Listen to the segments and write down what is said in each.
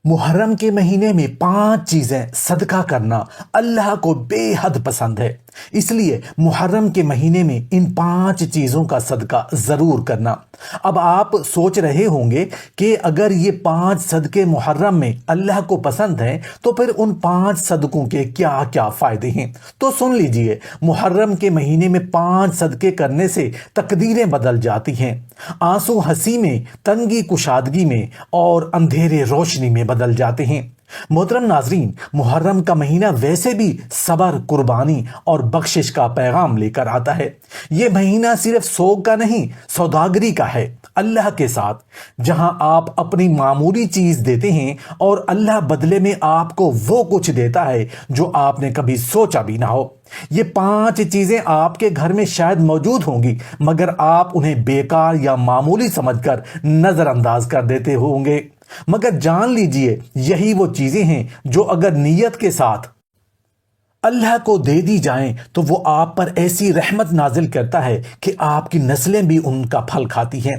محرم کے مہینے میں 5 چیزیں صدقہ کرنا اللہ کو بے حد پسند ہے، اس لیے محرم کے مہینے میں ان 5 چیزوں کا صدقہ ضرور کرنا۔ اب آپ سوچ رہے ہوں گے کہ اگر یہ 5 صدقے محرم میں اللہ کو پسند ہیں تو پھر ان 5 صدقوں کے کیا کیا فائدے ہیں؟ تو سن لیجئے، محرم کے مہینے میں 5 صدقے کرنے سے تقدیریں بدل جاتی ہیں، آنسو ہنسی میں، تنگی کشادگی میں اور اندھیرے روشنی میں بدل جاتے ہیں۔ محترم ناظرین، محرم کا مہینہ ویسے بھی صبر، قربانی اور بخشش کا پیغام لے کر آتا ہے۔ یہ مہینہ صرف سوگ کا نہیں، سوداگری کا ہے اللہ کے ساتھ، جہاں آپ اپنی معمولی چیز دیتے ہیں اور اللہ بدلے میں آپ کو وہ کچھ دیتا ہے جو آپ نے کبھی سوچا بھی نہ ہو۔ یہ 5 چیزیں آپ کے گھر میں شاید موجود ہوں گی، مگر آپ انہیں بیکار یا معمولی سمجھ کر نظر انداز کر دیتے ہوں گے، مگر جان لیجئے یہی وہ چیزیں ہیں جو اگر نیت کے ساتھ اللہ کو دے دی جائیں تو وہ آپ پر ایسی رحمت نازل کرتا ہے کہ آپ کی نسلیں بھی ان کا پھل کھاتی ہیں۔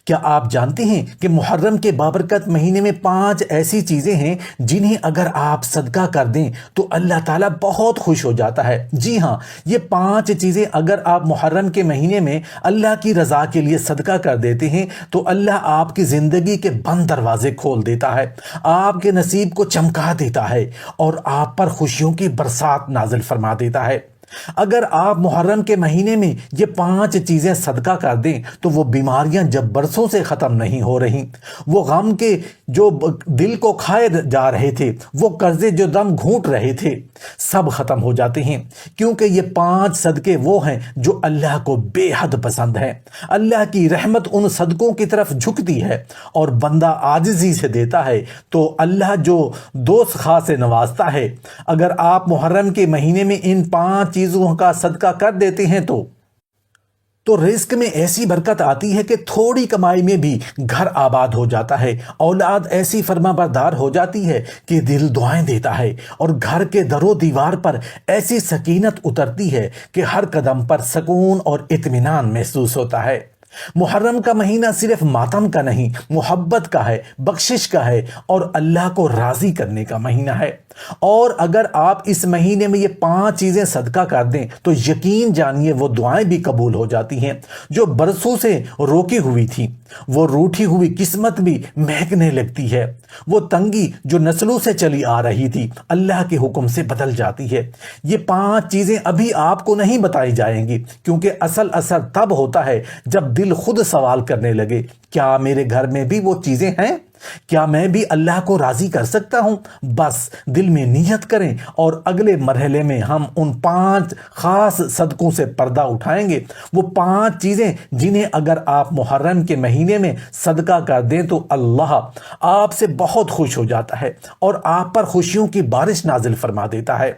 کیا آپ جانتے ہیں کہ محرم کے بابرکت مہینے میں 5 ایسی چیزیں ہیں جنہیں اگر آپ صدقہ کر دیں تو اللہ تعالیٰ بہت خوش ہو جاتا ہے؟ جی ہاں، یہ 5 چیزیں اگر آپ محرم کے مہینے میں اللہ کی رضا کے لیے صدقہ کر دیتے ہیں تو اللہ آپ کی زندگی کے بند دروازے کھول دیتا ہے، آپ کے نصیب کو چمکا دیتا ہے اور آپ پر خوشیوں کی برسات نازل فرما دیتا ہے۔ اگر آپ محرم کے مہینے میں یہ 5 چیزیں صدقہ کر دیں تو وہ بیماریاں جب برسوں سے ختم نہیں ہو رہی، وہ غم کے جو دل کو کھائے جا رہے تھے، وہ قرضے جو دم گھونٹ رہے تھے، سب ختم ہو جاتے ہیں، کیونکہ یہ 5 صدقے وہ ہیں جو اللہ کو بے حد پسند ہیں۔ اللہ کی رحمت ان صدقوں کی طرف جھکتی ہے اور بندہ عاجزی سے دیتا ہے تو اللہ جو دوست خواہ سے نوازتا ہے۔ اگر آپ محرم کے مہینے میں ان 5 چیزوں کا صدقہ کر دیتے ہیں تو رزق میں ایسی برکت آتی ہے کہ تھوڑی کمائی میں بھی گھر آباد ہو جاتا ہے، اولاد ایسی فرما بردار ہو جاتی ہے کہ دل دعائیں دیتا ہے، اور گھر کے در و دیوار پر ایسی سکینت اترتی ہے کہ ہر قدم پر سکون اور اطمینان محسوس ہوتا ہے۔ محرم کا مہینہ صرف ماتم کا نہیں، محبت کا ہے، بخشش کا ہے اور اللہ کو راضی کرنے کا مہینہ ہے۔ اور اگر آپ اس مہینے میں یہ 5 چیزیں صدقہ کر دیں تو یقین جانیے وہ دعائیں بھی قبول ہو جاتی ہیں جو برسوں سے روکی ہوئی تھی، وہ روٹھی ہوئی قسمت بھی مہکنے لگتی ہے، وہ تنگی جو نسلوں سے چلی آ رہی تھی اللہ کے حکم سے بدل جاتی ہے۔ یہ 5 چیزیں ابھی آپ کو نہیں بتائی جائیں گی، کیونکہ اصل اثر تب ہوتا ہے جب دل خود سوال کرنے لگے، کیا میرے گھر میں بھی وہ چیزیں ہیں؟ کیا میں بھی اللہ کو راضی کر سکتا ہوں؟ بس دل میں نیت کریں اور اگلے مرحلے میں ہم ان 5 خاص صدقوں سے پردہ اٹھائیں گے۔ وہ 5 چیزیں جنہیں اگر آپ محرم کے مہینے میں صدقہ کر دیں تو اللہ آپ سے بہت خوش ہو جاتا ہے اور آپ پر خوشیوں کی بارش نازل فرما دیتا ہے۔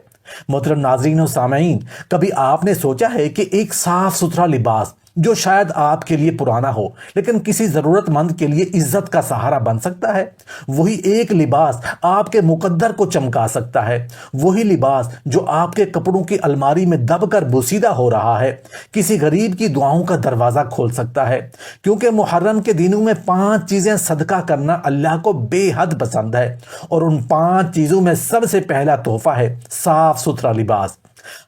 محترم ناظرین و سامعین، کبھی آپ نے سوچا ہے کہ ایک صاف ستھرا لباس جو شاید آپ کے لیے پرانا ہو لیکن کسی ضرورت مند کے لیے عزت کا سہارا بن سکتا ہے؟ وہی ایک لباس آپ کے مقدر کو چمکا سکتا ہے، وہی لباس جو آپ کے کپڑوں کی الماری میں دب کر بوسیدہ ہو رہا ہے کسی غریب کی دعاؤں کا دروازہ کھول سکتا ہے۔ کیونکہ محرم کے دنوں میں 5 چیزیں صدقہ کرنا اللہ کو بے حد پسند ہے، اور ان 5 چیزوں میں سب سے پہلا تحفہ ہے صاف ستھرا لباس۔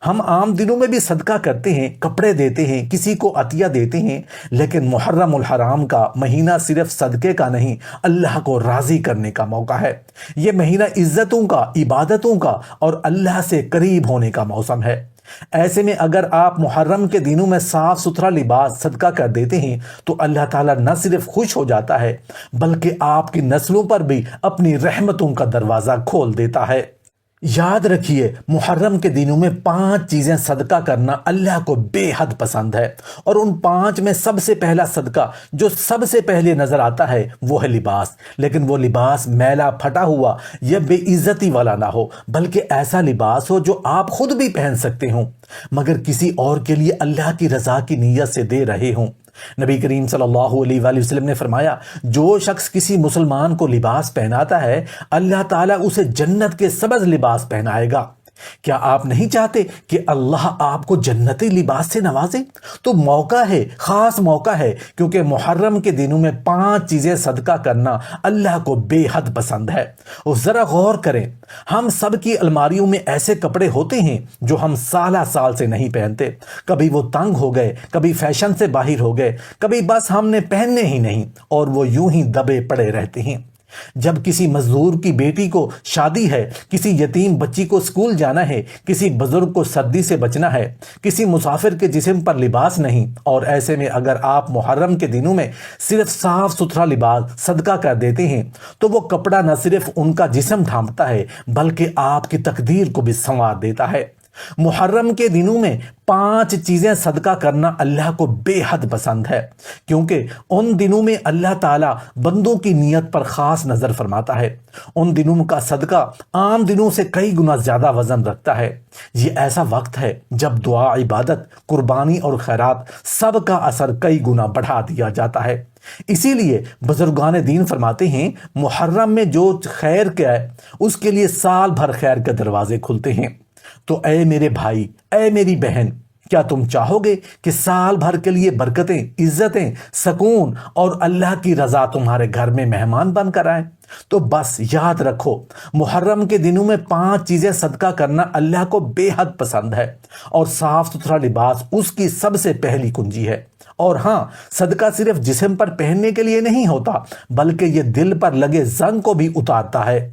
ہم عام دنوں میں بھی صدقہ کرتے ہیں، کپڑے دیتے ہیں، کسی کو عطیہ دیتے ہیں، لیکن محرم الحرام کا مہینہ صرف صدقے کا نہیں، اللہ کو راضی کرنے کا موقع ہے۔ یہ مہینہ عزتوں کا، عبادتوں کا اور اللہ سے قریب ہونے کا موسم ہے۔ ایسے میں اگر آپ محرم کے دنوں میں صاف ستھرا لباس صدقہ کر دیتے ہیں تو اللہ تعالیٰ نہ صرف خوش ہو جاتا ہے بلکہ آپ کی نسلوں پر بھی اپنی رحمتوں کا دروازہ کھول دیتا ہے۔ یاد رکھیے، محرم کے دنوں میں 5 چیزیں صدقہ کرنا اللہ کو بے حد پسند ہے، اور ان 5 میں سب سے پہلا صدقہ جو سب سے پہلے نظر آتا ہے وہ ہے لباس۔ لیکن وہ لباس میلا پھٹا ہوا یا بے عزتی والا نہ ہو، بلکہ ایسا لباس ہو جو آپ خود بھی پہن سکتے ہوں مگر کسی اور کے لیے اللہ کی رضا کی نیت سے دے رہے ہوں۔ نبی کریم صلی اللہ علیہ وآلہ وسلم نے فرمایا، جو شخص کسی مسلمان کو لباس پہناتا ہے اللہ تعالیٰ اسے جنت کے سبز لباس پہنائے گا۔ کیا آپ نہیں چاہتے کہ اللہ آپ کو جنتی لباس سے نوازے؟ تو موقع ہے، خاص موقع ہے، کیونکہ محرم کے دنوں میں 5 چیزیں صدقہ کرنا اللہ کو بے حد پسند ہے۔ اور ذرا غور کریں، ہم سب کی الماریوں میں ایسے کپڑے ہوتے ہیں جو ہم سالہ سال سے نہیں پہنتے۔ کبھی وہ تنگ ہو گئے، کبھی فیشن سے باہر ہو گئے، کبھی بس ہم نے پہننے ہی نہیں، اور وہ یوں ہی دبے پڑے رہتے ہیں۔ جب کسی مزدور کی بیٹی کو شادی ہے، کسی یتیم بچی کو اسکول جانا ہے، کسی بزرگ کو سردی سے بچنا ہے، کسی مسافر کے جسم پر لباس نہیں، اور ایسے میں اگر آپ محرم کے دنوں میں صرف صاف ستھرا لباس صدقہ کر دیتے ہیں تو وہ کپڑا نہ صرف ان کا جسم ڈھانپتا ہے بلکہ آپ کی تقدیر کو بھی سنوار دیتا ہے۔ محرم کے دنوں میں 5 چیزیں صدقہ کرنا اللہ کو بے حد پسند ہے، کیونکہ ان دنوں میں اللہ تعالیٰ بندوں کی نیت پر خاص نظر فرماتا ہے۔ ان دنوں کا صدقہ عام دنوں سے کئی گنا زیادہ وزن رکھتا ہے۔ یہ ایسا وقت ہے جب دعا، عبادت، قربانی اور خیرات سب کا اثر کئی گنا بڑھا دیا جاتا ہے۔ اسی لیے بزرگان دین فرماتے ہیں، محرم میں جو خیر کیا ہے اس کے لیے سال بھر خیر کے دروازے کھلتے ہیں۔ تو اے میرے بھائی، اے میری بہن، کیا تم چاہو گے کہ سال بھر کے لیے برکتیں، عزتیں، سکون اور اللہ کی رضا تمہارے گھر میں مہمان بن کر آئیں؟ تو بس یاد رکھو، محرم کے دنوں میں 5 چیزیں صدقہ کرنا اللہ کو بے حد پسند ہے، اور صاف ستھرا لباس اس کی سب سے پہلی کنجی ہے۔ اور ہاں، صدقہ صرف جسم پر پہننے کے لیے نہیں ہوتا بلکہ یہ دل پر لگے زنگ کو بھی اتارتا ہے۔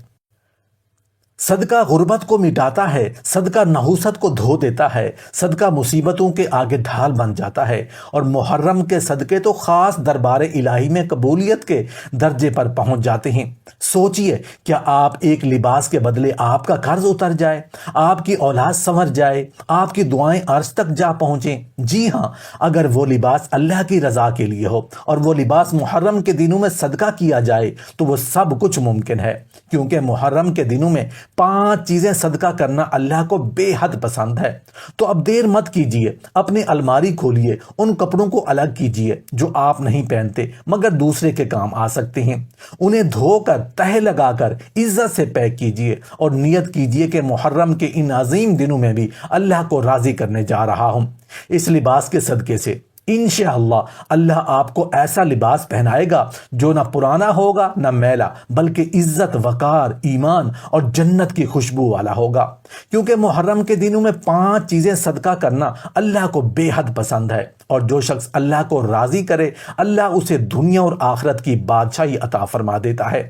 صدقہ غربت کو مٹاتا ہے، صدقہ نحوست کو دھو دیتا ہے، صدقہ مصیبتوں کے آگے ڈھال بن جاتا ہے، اور محرم کے صدقے تو خاص دربار الہی میں قبولیت کے درجے پر پہنچ جاتے ہیں۔ سوچئے، کیا آپ ایک لباس کے بدلے آپ کا قرض اتر جائے، آپ کی اولاد سنور جائے، آپ کی دعائیں عرش تک جا پہنچیں؟ جی ہاں، اگر وہ لباس اللہ کی رضا کے لیے ہو اور وہ لباس محرم کے دنوں میں صدقہ کیا جائے تو وہ سب کچھ ممکن ہے، کیونکہ محرم کے دنوں میں 5 چیزیں صدقہ کرنا اللہ کو بے حد پسند ہے۔ تو اب دیر مت کیجیے، اپنی الماری کھولیے، ان کپڑوں کو الگ کیجیے جو آپ نہیں پہنتے مگر دوسرے کے کام آ سکتے ہیں، انہیں دھو کر تہہ لگا کر عزت سے پیک کیجیے، اور نیت کیجیے کہ محرم کے ان عظیم دنوں میں بھی اللہ کو راضی کرنے جا رہا ہوں۔ اس لباس کے صدقے سے انشاءاللہ اللہ آپ کو ایسا لباس پہنائے گا جو نہ پرانا ہوگا نہ میلا، بلکہ عزت، وقار، ایمان اور جنت کی خوشبو والا ہوگا، کیونکہ محرم کے دنوں میں 5 چیزیں صدقہ کرنا اللہ کو بے حد پسند ہے، اور جو شخص اللہ کو راضی کرے اللہ اسے دنیا اور آخرت کی بادشاہی عطا فرما دیتا ہے۔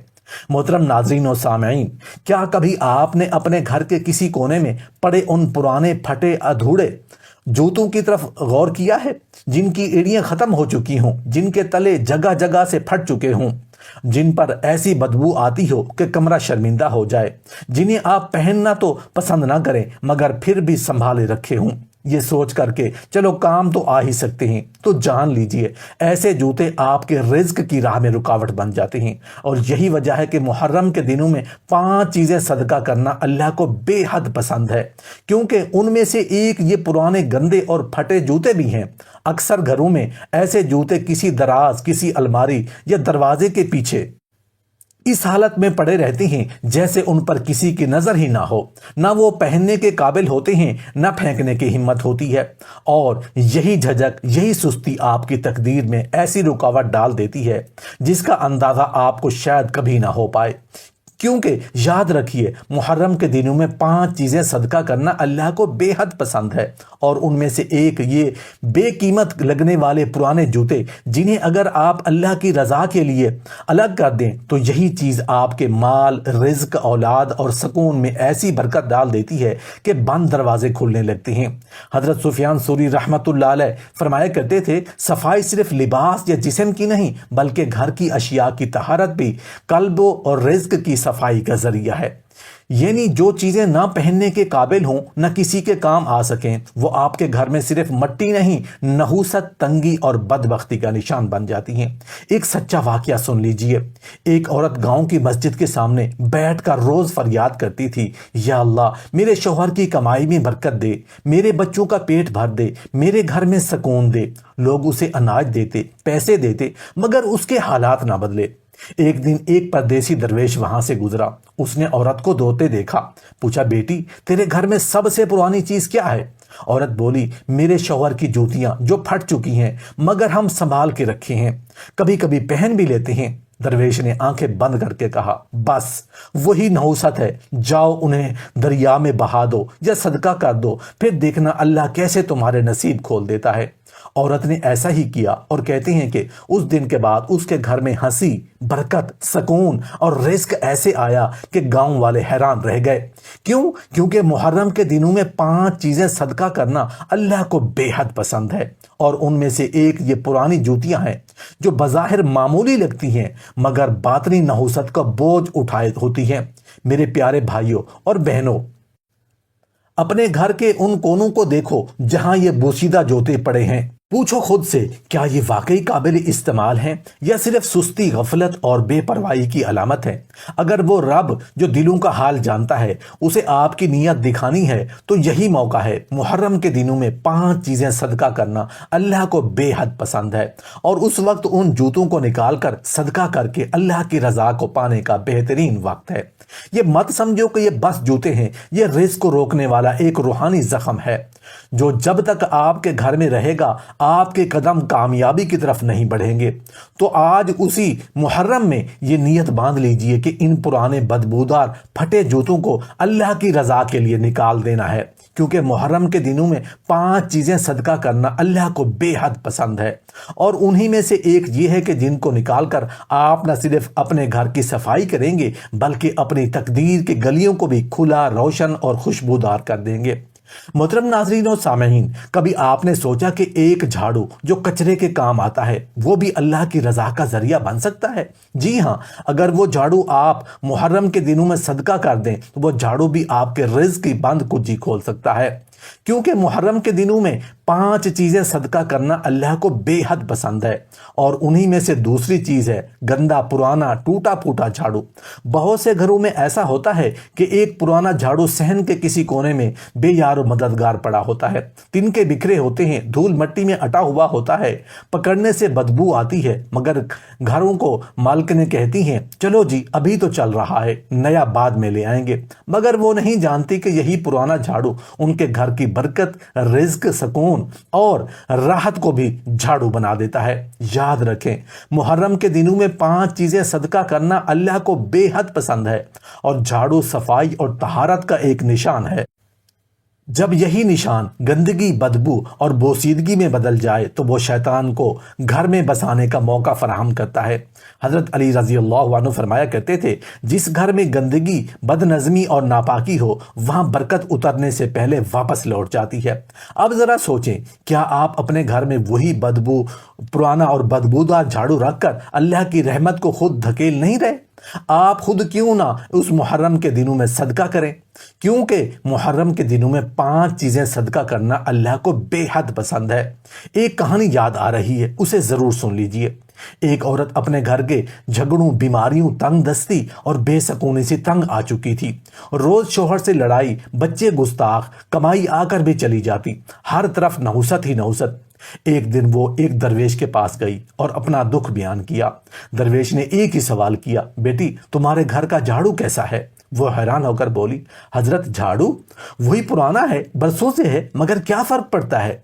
محترم ناظرین و سامعین، کیا کبھی آپ نے اپنے گھر کے کسی کونے میں پڑے ان پرانے پھٹے ادھورے جوتوں کی طرف غور کیا ہے، جن کی ایڑیاں ختم ہو چکی ہوں، جن کے تلے جگہ جگہ سے پھٹ چکے ہوں، جن پر ایسی بدبو آتی ہو کہ کمرہ شرمندہ ہو جائے، جنہیں آپ پہننا تو پسند نہ کریں مگر پھر بھی سنبھالے رکھے ہوں، یہ سوچ کر کے چلو کام تو آ ہی سکتے ہیں، تو جان لیجئے ایسے جوتے آپ کے رزق کی راہ میں رکاوٹ بن جاتے ہیں۔ اور یہی وجہ ہے کہ محرم کے دنوں میں 5 چیزیں صدقہ کرنا اللہ کو بے حد پسند ہے، کیونکہ ان میں سے ایک یہ پرانے گندے اور پھٹے جوتے بھی ہیں۔ اکثر گھروں میں ایسے جوتے کسی دراز، کسی الماری یا دروازے کے پیچھے اس حالت میں پڑے رہتے ہیں جیسے ان پر کسی کی نظر ہی نہ ہو، نہ وہ پہننے کے قابل ہوتے ہیں نہ پھینکنے کی ہمت ہوتی ہے، اور یہی جھجک، یہی سستی آپ کی تقدیر میں ایسی رکاوٹ ڈال دیتی ہے جس کا اندازہ آپ کو شاید کبھی نہ ہو پائے۔ کیونکہ یاد رکھیے، محرم کے دنوں میں 5 چیزیں صدقہ کرنا اللہ کو بے حد پسند ہے، اور ان میں سے ایک یہ بے قیمت لگنے والے پرانے جوتے، جنہیں اگر آپ اللہ کی رضا کے لیے الگ کر دیں تو یہی چیز آپ کے مال، رزق، اولاد اور سکون میں ایسی برکت ڈال دیتی ہے کہ بند دروازے کھلنے لگتے ہیں۔ حضرت سفیان ثوری رحمۃ اللہ علیہ فرمایا کرتے تھے، صفائی صرف لباس یا جسم کی نہیں بلکہ گھر کی اشیاء کی طہارت بھی قلب اور رزق کی صفائی کا ذریعہ ہے۔ یعنی جو چیزیں نہ پہننے کے قابل ہوں، نہ کسی کے کام آ سکیں، وہ آپ کے گھر میں صرف مٹی نہیں، نحوست، تنگی اور بدبختی کا نشان بن جاتی ہیں۔ ایک سچا واقعہ سن لیجئے۔ ایک عورت گاؤں کی مسجد کے سامنے بیٹھ کر روز فریاد کرتی تھی، یا اللہ میرے شوہر کی کمائی میں برکت دے، میرے بچوں کا پیٹ بھر دے، میرے گھر میں سکون دے۔ لوگ اسے اناج دیتے، پیسے دیتے، مگر اس کے حالات نہ بدلے۔ ایک دن ایک پردیسی درویش وہاں سے گزرا۔ اس نے عورت کو دھوتے دیکھا، پوچھا بیٹی تیرے گھر میں سب سے پرانی چیز کیا ہے؟ عورت بولی میرے شوہر کی جوتیاں جو پھٹ چکی ہیں مگر ہم سنبھال کے رکھے ہیں، کبھی کبھی پہن بھی لیتے ہیں۔ درویش نے آنکھیں بند کر کے کہا بس وہی نحوست ہے، جاؤ انہیں دریا میں بہا دو یا صدقہ کر دو، پھر دیکھنا اللہ کیسے تمہارے نصیب کھول دیتا ہے۔ عورت نے ایسا ہی کیا اور کہتے ہیں کہ اس دن کے بعد اس کے گھر میں ہنسی، برکت، سکون اور رزق ایسے آیا کہ گاؤں والے حیران رہ گئے۔ کیوں؟ کیونکہ محرم کے دنوں میں 5 چیزیں صدقہ کرنا اللہ کو بے حد پسند ہے، اور ان میں سے ایک یہ پرانی جوتیاں ہیں جو بظاہر معمولی لگتی ہیں مگر باطنی نحوست کا بوجھ اٹھائے ہوتی ہیں۔ میرے پیارے بھائیوں اور بہنوں، اپنے گھر کے ان کونوں کو دیکھو جہاں یہ بوسیدہ جوتے پڑے ہیں۔ پوچھو خود سے کیا یہ واقعی قابل استعمال ہیں یا صرف سستی، غفلت اور بے پرواہی کی علامت ہے؟ اگر وہ رب جو دلوں کا حال جانتا ہے اسے آپ کی نیت دکھانی ہے تو یہی موقع ہے۔ محرم کے دنوں میں 5 چیزیں صدقہ کرنا اللہ کو بے حد پسند ہے، اور اس وقت ان جوتوں کو نکال کر صدقہ کر کے اللہ کی رضا کو پانے کا بہترین وقت ہے۔ یہ مت سمجھو کہ یہ بس جوتے ہیں، یہ رزق کو روکنے والا ایک روحانی زخم ہے جو جب تک آپ کے گھر میں رہے گا آپ کے قدم کامیابی کی طرف نہیں بڑھیں گے۔ تو آج اسی محرم میں یہ نیت باندھ لیجئے کہ ان پرانے بدبودار پھٹے جوتوں کو اللہ کی رضا کے لیے نکال دینا ہے، کیونکہ محرم کے دنوں میں 5 چیزیں صدقہ کرنا اللہ کو بے حد پسند ہے، اور انہی میں سے ایک یہ ہے کہ جن کو نکال کر آپ نہ صرف اپنے گھر کی صفائی کریں گے بلکہ اپنی تقدیر کے گلیوں کو بھی کھلا، روشن اور خوشبودار کر دیں گے۔ محترم ناظرین و سامعین، کبھی آپ نے سوچا کہ ایک جھاڑو جو کچرے کے کام آتا ہے وہ بھی اللہ کی رضا کا ذریعہ بن سکتا ہے؟ جی ہاں، اگر وہ جھاڑو آپ محرم کے دنوں میں صدقہ کر دیں تو وہ جھاڑو بھی آپ کے رزق کی بند کنجی کھول سکتا ہے، کیونکہ محرم کے دنوں میں 5 چیزیں صدقہ کرنا اللہ کو بے حد پسند ہے، اور انہی میں سے دوسری چیز ہے گندا، پرانا، ٹوٹا پھوٹا جھاڑو۔ بہت سے گھروں میں ایسا ہوتا ہے کہ ایک پرانا جھاڑو صحن کے کسی کونے میں بے یار و مددگار پڑا ہوتا ہے، تنکے بکھرے ہوتے ہیں، دھول مٹی میں اٹا ہوا ہوتا ہے، پکڑنے سے بدبو آتی ہے، مگر گھروں کو مالکنیں کہتی ہیں چلو جی ابھی تو چل رہا ہے، نیا بعد میں لے آئیں گے، مگر وہ نہیں جانتی کہ یہی پرانا جھاڑو ان کے گھر کی برکت، رزق، سکون اور راحت کو بھی جھاڑو بنا دیتا ہے۔ یاد رکھیں، محرم کے دنوں میں 5 چیزیں صدقہ کرنا اللہ کو بے حد پسند ہے، اور جھاڑو صفائی اور طہارت کا ایک نشان ہے۔ جب یہی نشان گندگی، بدبو اور بوسیدگی میں بدل جائے تو وہ شیطان کو گھر میں بسانے کا موقع فراہم کرتا ہے۔ حضرت علی رضی اللہ عنہ فرمایا کرتے تھے جس گھر میں گندگی، بد نظمی اور ناپاکی ہو وہاں برکت اترنے سے پہلے واپس لوٹ جاتی ہے۔ اب ذرا سوچیں، کیا آپ اپنے گھر میں وہی بدبو، پرانا اور بدبودار جھاڑو رکھ کر اللہ کی رحمت کو خود دھکیل نہیں رہے؟ آپ خود کیوں نہ اس محرم کے دنوں میں صدقہ کریں، کیونکہ محرم کے دنوں میں 5 چیزیں صدقہ کرنا اللہ کو بے حد پسند ہے۔ ایک کہانی یاد آ رہی ہے، اسے ضرور سن لیجئے۔ ایک عورت اپنے گھر کے جھگڑوں، بیماریوں، تنگ دستی اور بے سکونی سے تنگ آ چکی تھی۔ روز شوہر سے لڑائی، بچے گستاخ، کمائی آ کر بھی چلی جاتی، ہر طرف نحوست ہی نحوست۔ ایک دن وہ ایک درویش کے پاس گئی اور اپنا دکھ بیان کیا۔ درویش نے ایک ہی سوال کیا، بیٹی تمہارے گھر کا جھاڑو کیسا ہے؟ وہ حیران ہو کر بولی، حضرت جھاڑو وہی پرانا ہے، برسوں سے ہے، مگر کیا فرق پڑتا ہے؟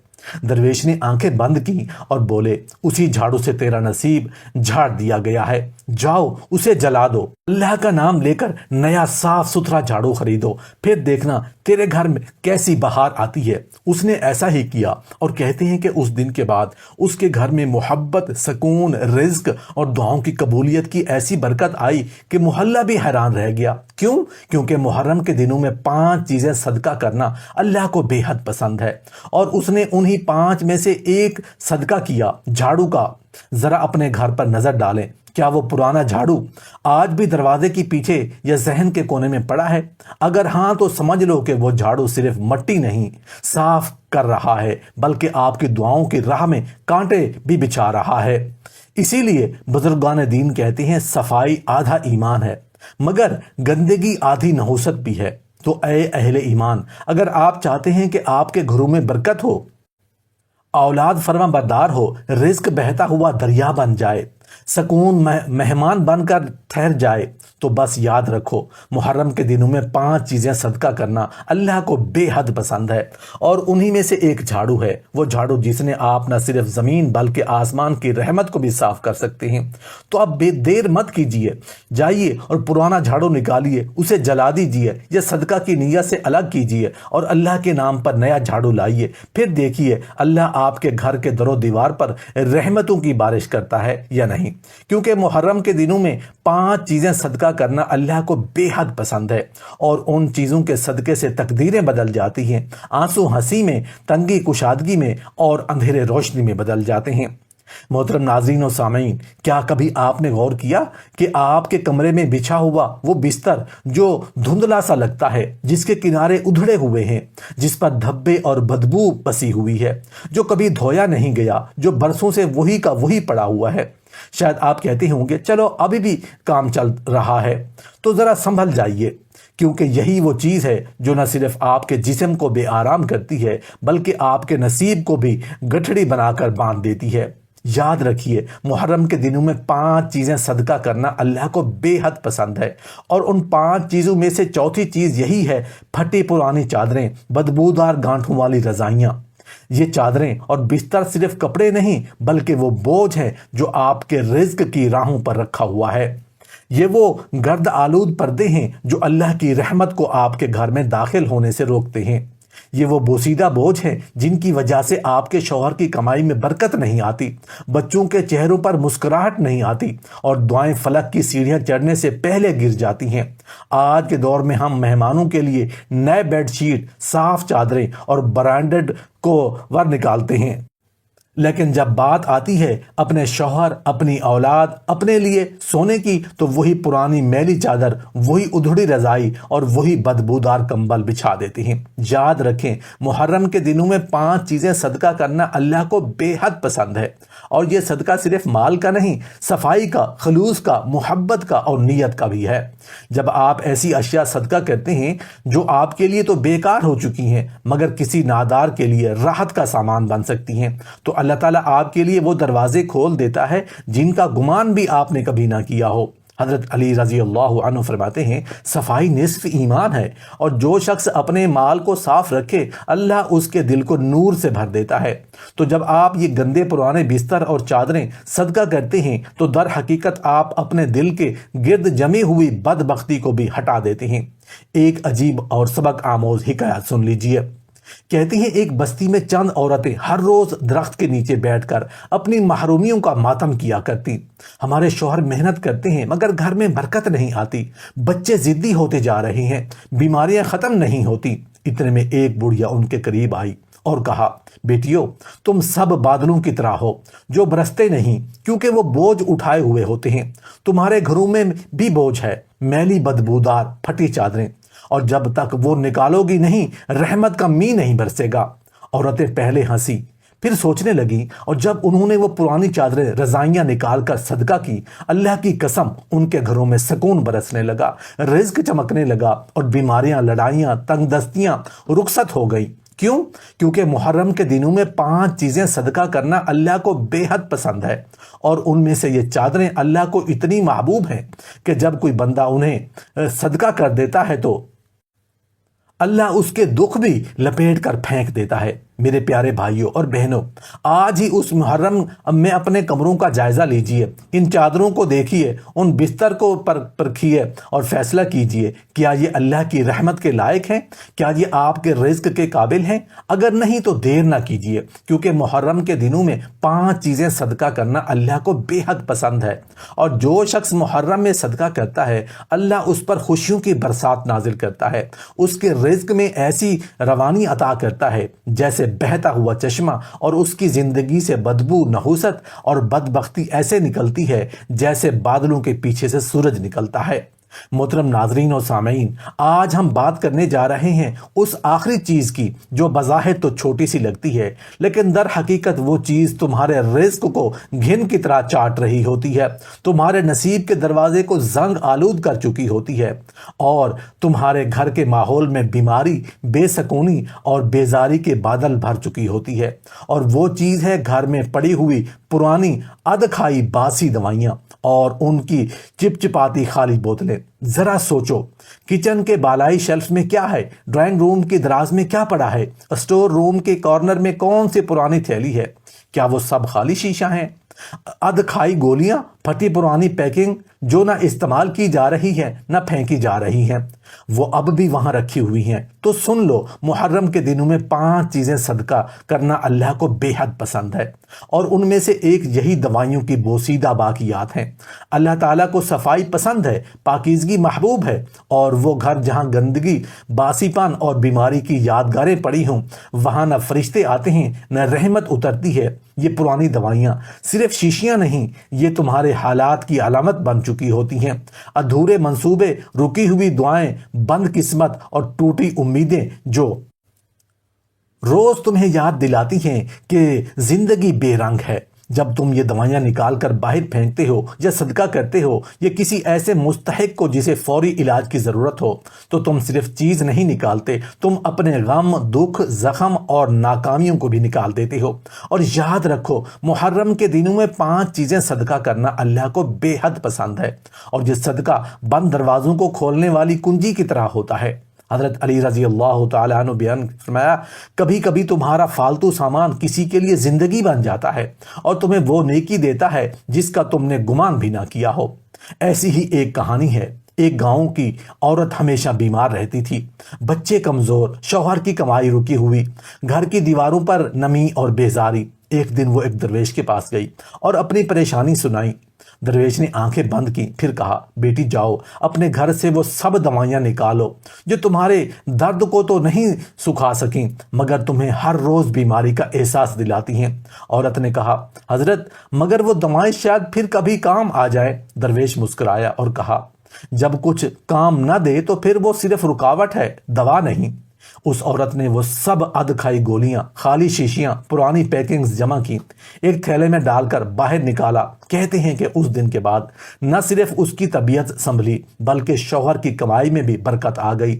درویش نے آنکھیں بند کی اور بولے، اسی جھاڑو سے تیرا نصیب جھاڑ دیا گیا ہے، جاؤ اسے جلا دو، اللہ کا نام لے کر نیا صاف ستھرا جھاڑو خریدو، پھر دیکھنا تیرے گھر میں کیسی بہار آتی ہے۔ اس نے ایسا ہی کیا، اور کہتے ہیں کہ اس دن کے بعد اس کے گھر میں محبت، سکون، رزق اور دعاؤں کی قبولیت کی ایسی برکت آئی کہ محلہ بھی حیران رہ گیا۔ کیوں؟ کیونکہ محرم کے دنوں میں 5 چیزیں صدقہ کرنا اللہ کو بے حد پسند ہے، اور اس نے انہی 5 میں سے ایک صدقہ کیا، جھاڑو کا۔ ذرا اپنے گھر پر نظر ڈالیں، کیا وہ پرانا جھاڑو آج بھی دروازے کے پیچھے یا ذہن کے کونے میں پڑا ہے؟ اگر ہاں تو سمجھ لو کہ وہ جھاڑو صرف مٹی نہیں صاف کر رہا ہے بلکہ آپ کی دعاؤں کی راہ میں کانٹے بھی بچھا رہا ہے۔ اسی لیے بزرگان دین کہتے ہیں صفائی آدھا ایمان ہے، مگر گندگی آدھی نحوست بھی ہے۔ تو اے اہل ایمان، اگر آپ چاہتے ہیں کہ آپ کے گھروں میں برکت ہو، اولاد فرما بردار ہو، رزق بہتا ہوا دریا بن جائے، سکون مہمان بن کر ٹھہر جائے تو بس یاد رکھو محرم کے دنوں میں 5 چیزیں صدقہ کرنا اللہ کو بے حد پسند ہے، اور انہی میں سے ایک جھاڑو ہے، وہ جھاڑو جس نے آپ نہ صرف زمین بلکہ آسمان کی رحمت کو بھی صاف کر سکتے ہیں۔ تو اب دیر مت کیجیے، جائیے اور پرانا جھاڑو نکالیے، اسے جلا دیجیے یا صدقہ کی نیت سے الگ کیجیے اور اللہ کے نام پر نیا جھاڑو لائیے، پھر دیکھیے اللہ آپ کے گھر کے در و دیوار پر رحمتوں کی بارش کرتا ہے یا نہیں، کیونکہ محرم کے دنوں میں 5 چیزیں صدقہ کرنا اللہ کو بے حد پسند ہے، اور ان چیزوں کے صدقے سے تقدیریں بدل جاتی ہیں، آنسو ہنسی میں، تنگی کشادگی میں اور اندھیرے روشنی میں بدل جاتے ہیں۔ محترم ناظرین و سامعین، کیا کبھی آپ نے غور کیا کہ آپ کے کمرے میں بچھا ہوا وہ بستر جو دھندلا سا لگتا ہے، جس کے کنارے ادھڑے ہوئے ہیں، جس پر دھبے اور بدبو بسی ہوئی ہے، جو کبھی دھویا نہیں گیا، جو برسوں سے وہی کا وہی پڑا ہوا ہے؟ شاید آپ کہتے ہوں گے چلو ابھی بھی کام چل رہا ہے، تو ذرا سنبھل جائیے، کیونکہ یہی وہ چیز ہے جو نہ صرف آپ کے جسم کو بے آرام کرتی ہے بلکہ آپ کے نصیب کو بھی گٹھڑی بنا کر باندھ دیتی ہے۔ یاد رکھیے محرم کے دنوں میں 5 چیزیں صدقہ کرنا اللہ کو بے حد پسند ہے، اور ان 5 چیزوں میں سے چوتھی چیز یہی ہے پھٹی پرانی چادریں، بدبودار گانٹھوں والی رضائیاں۔ یہ چادریں اور بستر صرف کپڑے نہیں بلکہ وہ بوجھ ہیں جو آپ کے رزق کی راہوں پر رکھا ہوا ہے۔ یہ وہ گرد آلود پردے ہیں جو اللہ کی رحمت کو آپ کے گھر میں داخل ہونے سے روکتے ہیں۔ یہ وہ بوسیدہ بوجھ ہیں جن کی وجہ سے آپ کے شوہر کی کمائی میں برکت نہیں آتی، بچوں کے چہروں پر مسکراہٹ نہیں آتی، اور دعائیں فلک کی سیڑھیاں چڑھنے سے پہلے گر جاتی ہیں۔ آج کے دور میں ہم مہمانوں کے لیے نئے بیڈ شیٹ، صاف چادریں اور برانڈڈ کوور نکالتے ہیں، لیکن جب بات آتی ہے اپنے شوہر، اپنی اولاد، اپنے لیے سونے کی، تو وہی پرانی میلی چادر، وہی ادھڑی رضائی اور وہی بدبودار کمبل بچھا دیتی ہیں۔ یاد رکھیں محرم کے دنوں میں 5 چیزیں صدقہ کرنا اللہ کو بے حد پسند ہے، اور یہ صدقہ صرف مال کا نہیں، صفائی کا، خلوص کا، محبت کا اور نیت کا بھی ہے۔ جب آپ ایسی اشیاء صدقہ کرتے ہیں جو آپ کے لیے تو بیکار ہو چکی ہیں مگر کسی نادار کے لیے راحت کا سامان بن سکتی ہیں، تو اللہ تعالیٰ آپ کے لیے وہ دروازے کھول دیتا ہے جن کا گمان بھی آپ نے کبھی نہ کیا ہو۔ حضرت علی رضی اللہ عنہ فرماتے ہیں صفائی نصف ایمان ہے، اور جو شخص اپنے مال کو صاف رکھے اللہ اس کے دل کو نور سے بھر دیتا ہے۔ تو جب آپ یہ گندے پرانے بستر اور چادریں صدقہ کرتے ہیں تو در حقیقت آپ اپنے دل کے گرد جمی ہوئی بدبختی کو بھی ہٹا دیتے ہیں۔ ایک عجیب اور سبق آموز حکایت سن لیجئے۔ کہتی ہیں ایک بستی میں چند عورتیں ہر روز درخت کے نیچے بیٹھ کر اپنی محرومیوں کا ماتم کیا کرتی۔ ہمارے شوہر محنت کرتے ہیں مگر گھر میں برکت نہیں آتی، بچے ضدی ہوتے جا رہے ہیں، بیماریاں ختم نہیں ہوتی۔ اتنے میں ایک بڑھیا ان کے قریب آئی اور کہا بیٹیو تم سب بادلوں کی طرح ہو جو برستے نہیں، کیونکہ وہ بوجھ اٹھائے ہوئے ہوتے ہیں۔ تمہارے گھروں میں بھی بوجھ ہے، میلی بدبودار پھٹی چادریں، اور جب تک وہ نکالو گی نہیں رحمت کا می نہیں برسے گا۔ عورتیں پہلے ہنسی، پھر سوچنے لگیں، اور جب انہوں نے وہ پرانی چادریں رضائیاں نکال کر صدقہ کی، اللہ کی قسم ان کے گھروں میں سکون برسنے لگا، رزق چمکنے لگا، اور بیماریاں، لڑائیاں، تنگ دستیاں رخصت ہو گئی۔ کیوں؟ کیونکہ محرم کے دنوں میں 5 چیزیں صدقہ کرنا اللہ کو بے حد پسند ہے، اور ان میں سے یہ چادریں اللہ کو اتنی محبوب ہیں کہ جب کوئی بندہ انہیں صدقہ کر دیتا ہے تو اللہ اس کے دکھ بھی لپیٹ کر پھینک دیتا ہے۔ میرے پیارے بھائیوں اور بہنوں، آج ہی اس محرم میں اپنے کمروں کا جائزہ لیجئے، ان چادروں کو دیکھیے، ان بستر کو پرکھیے اور فیصلہ کیجئے کیا یہ اللہ کی رحمت کے لائق ہیں؟ کیا یہ آپ کے رزق کے قابل ہیں؟ اگر نہیں تو دیر نہ کیجئے، کیونکہ محرم کے دنوں میں 5 چیزیں صدقہ کرنا اللہ کو بے حد پسند ہے، اور جو شخص محرم میں صدقہ کرتا ہے اللہ اس پر خوشیوں کی برسات نازل کرتا ہے، اس کے رزق میں ایسی روانی عطا کرتا ہے جیسے بہتا ہوا چشمہ، اور اس کی زندگی سے بدبو، نحوست اور بدبختی ایسے نکلتی ہے جیسے بادلوں کے پیچھے سے سورج نکلتا ہے۔ محترم ناظرین اور سامعین، آج ہم بات کرنے جا رہے ہیں اس آخری چیز کی جو بظاہر تو چھوٹی سی لگتی ہے، لیکن در حقیقت وہ چیز تمہارے رزق کو گھن کی طرح چاٹ رہی ہوتی ہے، تمہارے نصیب کے دروازے کو زنگ آلود کر چکی ہوتی ہے، اور تمہارے گھر کے ماحول میں بیماری، بے سکونی اور بیزاری کے بادل بھر چکی ہوتی ہے۔ اور وہ چیز ہے گھر میں پڑی ہوئی پرانی ادکھائی باسی دوائیاں اور ان کی چپچپاتی خالی بوتلیں۔ ذرا سوچو، کچن کے بالائی شیلف میں کیا ہے، ڈرائنگ روم کی دراز میں کیا پڑا ہے، اسٹور روم کے کارنر میں کون سی پرانی تھیلی ہے؟ کیا وہ سب خالی شیشہ ہیں؟ ادکھائی گولیاں، پھٹی پرانی پیکنگ جو نہ استعمال کی جا رہی ہے نہ پھینکی جا رہی ہیں، وہ اب بھی وہاں رکھی ہوئی ہیں۔ تو سن لو، محرم کے دنوں میں 5 چیزیں صدقہ کرنا اللہ کو بے حد پسند ہے، اور ان میں سے ایک یہی دوائیوں کی بوسیدہ باقیات ہیں۔ اللہ تعالیٰ کو صفائی پسند ہے، پاکیزگی محبوب ہے، اور وہ گھر جہاں گندگی، باسی پان اور بیماری کی یادگاریں پڑی ہوں، وہاں نہ فرشتے آتے ہیں نہ رحمت اترتی ہے۔ یہ پرانی دوائیاں صرف شیشیاں نہیں، یہ تمہارے حالات کی علامت بن چکی ہوتی ہیں۔ ادھورے منصوبے، رکی ہوئی دعائیں، بند قسمت اور ٹوٹی امیدیں جو روز تمہیں یاد دلاتی ہیں کہ زندگی بے رنگ ہے۔ جب تم یہ دوائیاں نکال کر باہر پھینکتے ہو یا صدقہ کرتے ہو یا کسی ایسے مستحق کو جسے فوری علاج کی ضرورت ہو، تو تم صرف چیز نہیں نکالتے، تم اپنے غم، دکھ، زخم اور ناکامیوں کو بھی نکال دیتے ہو۔ اور یاد رکھو، محرم کے دنوں میں 5 چیزیں صدقہ کرنا اللہ کو بے حد پسند ہے، اور یہ صدقہ بند دروازوں کو کھولنے والی کنجی کی طرح ہوتا ہے۔ حضرت علی رضی اللہ تعالیٰ عنہ بیان فرمایا، کبھی کبھی تمہارا فالتو سامان کسی کے لیے زندگی بن جاتا ہے اور تمہیں وہ نیکی دیتا ہے جس کا تم نے گمان بھی نہ کیا ہو۔ ایسی ہی ایک کہانی ہے۔ ایک گاؤں کی عورت ہمیشہ بیمار رہتی تھی، بچے کمزور، شوہر کی کمائی رکی ہوئی، گھر کی دیواروں پر نمی اور بیزاری۔ ایک دن وہ ایک درویش کے پاس گئی اور اپنی پریشانی سنائی۔ درویش نے آنکھیں بند کی، پھر کہا، بیٹی جاؤ، اپنے گھر سے وہ سب دوائیاں نکالو جو تمہارے درد کو تو نہیں سکھا سکیں مگر تمہیں ہر روز بیماری کا احساس دلاتی ہیں۔ عورت نے کہا، حضرت مگر وہ دوائیں شاید پھر کبھی کام آ جائے۔ درویش مسکرایا اور کہا، جب کچھ کام نہ دے تو پھر وہ صرف رکاوٹ ہے، دوا نہیں۔ اس عورت نے وہ سب ادکھائی گولیاں، خالی شیشیاں، پرانی پیکنگز جمع کی، ایک تھیلے میں ڈال کر باہر نکالا۔ کہتے ہیں کہ اس دن کے بعد نہ صرف اس کی طبیعت سنبھلی بلکہ شوہر کی کمائی میں بھی برکت آ گئی،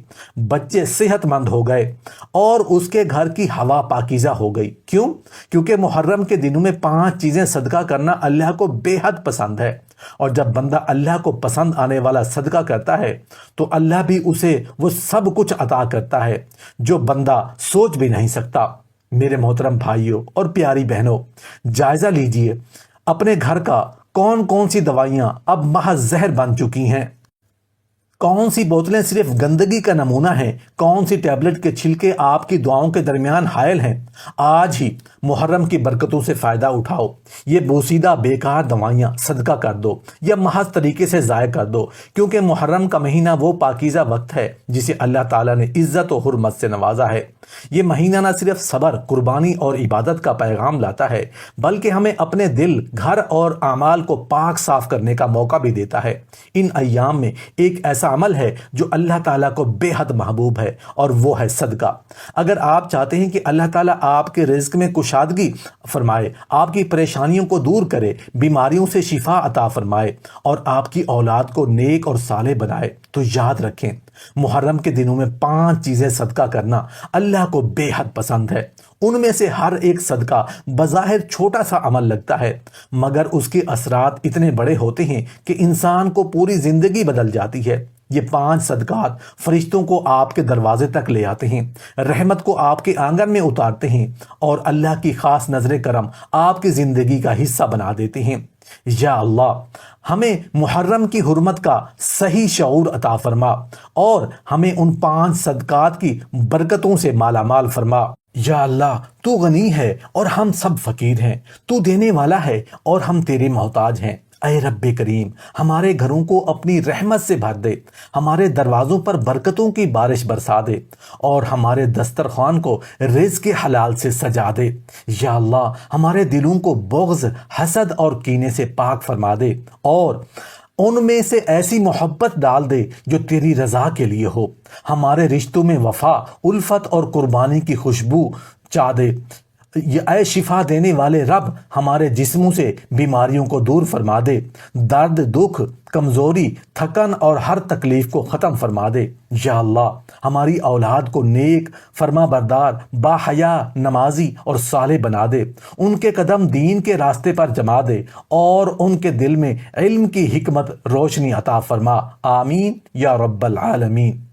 بچے صحت مند ہو گئے اور اس کے گھر کی ہوا پاکیزہ ہو گئی۔ کیوں؟ کیونکہ محرم کے دنوں میں 5 چیزیں صدقہ کرنا اللہ کو بے حد پسند ہے، اور جب بندہ اللہ کو پسند آنے والا صدقہ کرتا ہے تو اللہ بھی اسے وہ سب کچھ عطا کرتا ہے جو بندہ سوچ بھی نہیں سکتا۔ میرے محترم بھائیوں اور پیاری بہنوں، جائزہ لیجئے اپنے گھر کا کون کون سی دوائیاں اب محض زہر بن چکی ہیں، کون سی بوتلیں صرف گندگی کا نمونہ ہیں، کون سی ٹیبلٹ کے چھلکے آپ کی دعاؤں کے درمیان حائل ہیں۔ آج ہی محرم کی برکتوں سے فائدہ اٹھاؤ، یہ بوسیدہ بیکار دوائیاں صدقہ کر دو یا محض طریقے سے ضائع کر دو، کیونکہ محرم کا مہینہ وہ پاکیزہ وقت ہے جسے اللہ تعالیٰ نے عزت و حرمت سے نوازا ہے۔ یہ مہینہ نہ صرف صبر، قربانی اور عبادت کا پیغام لاتا ہے بلکہ ہمیں اپنے دل، گھر اور اعمال کو پاک صاف کرنے کا موقع بھی دیتا ہے۔ ان ایام میں ایک ایسا عمل ہے جو اللہ تعالیٰ کو بے حد محبوب ہے، اور وہ ہے صدقہ۔ اگر آپ چاہتے ہیں کہ اللہ تعالیٰ آپ کے رزق میں کشادگی فرمائے، آپ کی پریشانیوں کو دور کرے، بیماریوں سے شفا عطا فرمائے اور آپ کی اولاد کو نیک اور صالح بنائے، تو یاد رکھیں، محرم کے دنوں میں 5 چیزیں صدقہ کرنا اللہ کو بے حد پسند ہے۔ ان میں سے ہر ایک صدقہ بظاہر چھوٹا سا عمل لگتا ہے مگر اس کے اثرات اتنے بڑے ہوتے ہیں کہ انسان کو پوری زندگی بدل جاتی ہے۔ یہ 5 صدقات فرشتوں کو آپ کے دروازے تک لے آتے ہیں، رحمت کو آپ کے آنگن میں اتارتے ہیں اور اللہ کی خاص نظر کرم آپ کی زندگی کا حصہ بنا دیتے ہیں۔ یا اللہ، ہمیں محرم کی حرمت کا صحیح شعور عطا فرما اور ہمیں ان 5 صدقات کی برکتوں سے مالا مال فرما۔ یا اللہ، تو غنی ہے اور ہم سب فقیر ہیں، تو دینے والا ہے اور ہم تیرے محتاج ہیں۔ اے رب کریم، ہمارے گھروں کو اپنی رحمت سے بھر دے، ہمارے دروازوں پر برکتوں کی بارش برسا دے اور ہمارے دسترخوان کو رزق حلال سے سجا دے۔ یا اللہ، ہمارے دلوں کو بغض، حسد اور کینے سے پاک فرما دے اور ان میں سے ایسی محبت ڈال دے جو تیری رضا کے لیے ہو، ہمارے رشتوں میں وفا، الفت اور قربانی کی خوشبو چا دے۔ اے شفا دینے والے رب، ہمارے جسموں سے بیماریوں کو دور فرما دے، درد، دکھ، کمزوری، تھکن اور ہر تکلیف کو ختم فرما دے۔ یا اللہ، ہماری اولاد کو نیک، فرما بردار، باحیا، نمازی اور صالح بنا دے، ان کے قدم دین کے راستے پر جما دے اور ان کے دل میں علم کی حکمت روشنی عطا فرما۔ آمین یا رب العالمین۔